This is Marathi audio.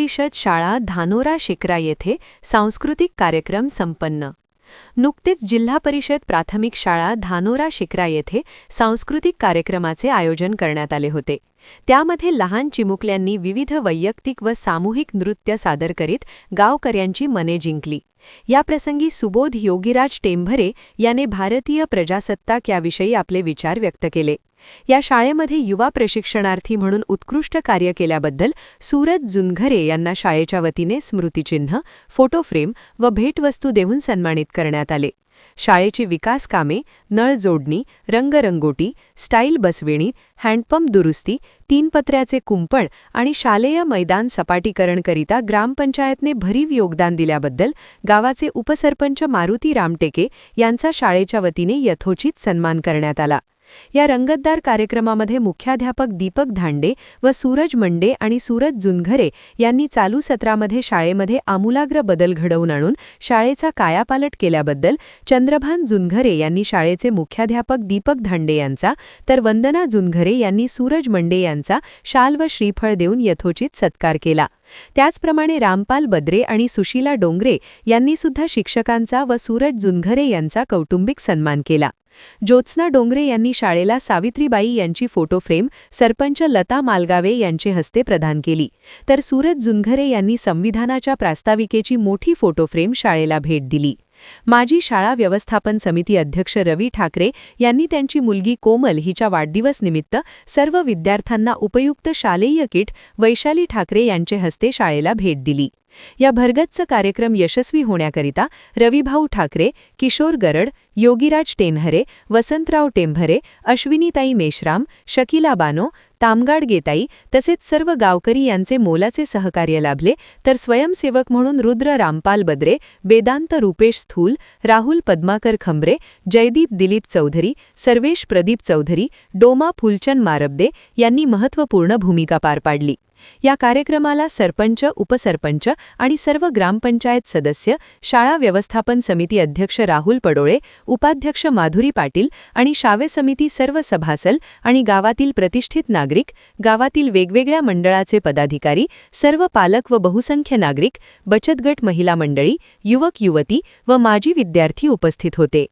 परिषद शाळा धानोरा शिक्रा येथे सांस्कृतिक कार्यक्रम संपन्न। नुकतेच जिल्हा परिषद प्राथमिक शाळा धानोरा शिक्रा येथे सांस्कृतिक कार्यक्रमाचे आयोजन करण्यात आले होते। त्यामध्ये लहान चिमुकल्यांनी विविध वैयक्तिक व सामूहिक नृत्य सादर करीत गावकऱ्यांची मने जिंकली। याप्रसंगी सुबोध योगीराज टेंभरे याने भारतीय प्रजासत्ताक याविषयी आपले विचार व्यक्त केले। या शाळेमध्ये युवा प्रशिक्षणार्थी म्हणून उत्कृष्ट कार्य केल्याबद्दल सूरज जुनघरे यांना शाळेच्या वतीने स्मृतिचिन्ह, फोटो फ्रेम व भेटवस्तू देऊन सन्मानित करण्यात आले। शाळेची विकास कामे, नळ जोडणी, रंगरंगोटी, स्टाईल बसविणी, हँडपंप दुरुस्ती, 3 पत्र्याचे कुंपण आणि शालेय मैदान सपाटीकरणकरिता ग्रामपंचायतने भरीव योगदान दिल्याबद्दल गावाचे उपसरपंच मारुती रामटेके यांचा शाळेच्या वतीने यथोचित सन्मान करण्यात आला। या रंगतदार कार्यक्रमामध्ये मुख्याध्यापक दीपक धांडे व सूरज मंडे आणि सूरज जुनघरे यांनी चालू सत्रामध्ये शाळेमध्ये आमूलाग्र बदल घडवून आणून शाळेचा कायापालट केल्याबद्दल चंद्रभान जुनघरे यांनी शाळेचे मुख्याध्यापक दीपक धांडे यांचा, तर वंदना जुनघरे यांनी सूरज मंडे यांचा शाल व श्रीफळ देऊन यथोचित सत्कार केला। त्याचप्रमाणे रामपाल बद्रे आणि सुशीला डोंगरे यांनी सुद्धा शिक्षकांचा व सूरज जुनघरे यांचा कौटुंबिक सन्मान केला। ज्योत्स्ना डोंगरे यांनी शाळेला सावित्रीबाई यांची फोटो फ्रेम सरपंच लता मालगावे यांचे हस्ते प्रदान केली, तर सूरज जुनघरे यांनी संविधानाच्या प्रास्ताविकेची मोठी फोटो फ्रेम शाळेला भेट दिली। माजी शाळा व्यवस्थापन समिती अध्यक्ष रवी ठाकरे यांनी त्यांची मुलगी कोमल हिच्या वाढदिवसनिमित्त सर्व विद्यार्थ्यांना उपयुक्त शालेय किट वैशाली ठाकरे यांचे हस्ते शाळेला भेट दिली। या भरगच्च कार्यक्रम यशस्वी होण्याकरिता रविभाऊ ठाकरे, किशोर गरड, योगीराज टेंभरे, वसंतराव टेंभरे, अश्विनीताई मेश्राम, शकीला बानो, तामगाड गेताई तसेच सर्व गावकरी यांचे मोलाचे सहकार्य लाभले, तर स्वयंसेवक म्हणून रुद्र रामपाल बद्रे, वेदांत रुपेश स्थूल, राहुल पद्माकर खंबरे, जयदीप दिलीप चौधरी, सर्वेश प्रदीप चौधरी, डोमा फुलचंद मारबदे यांनी महत्त्वपूर्ण भूमिका पार पाडली। या कार्यक्रमाला सरपंच, उपसरपंच आणि सर्व ग्रामपंचायत सदस्य, शाळा व्यवस्थापन समिती अध्यक्ष राहुल पडोळे, उपाध्यक्ष माधुरी पाटील आणि शावे समिती सर्व सभासल आणि गावातील प्रतिष्ठित नागरिक, गावातील वेगवेगळ्या मंडळाचे पदाधिकारी, सर्व पालक व बहुसंख्य नागरिक, बचत गट महिला मंडळी, युवक युवती व माजी विद्यार्थी उपस्थित होते।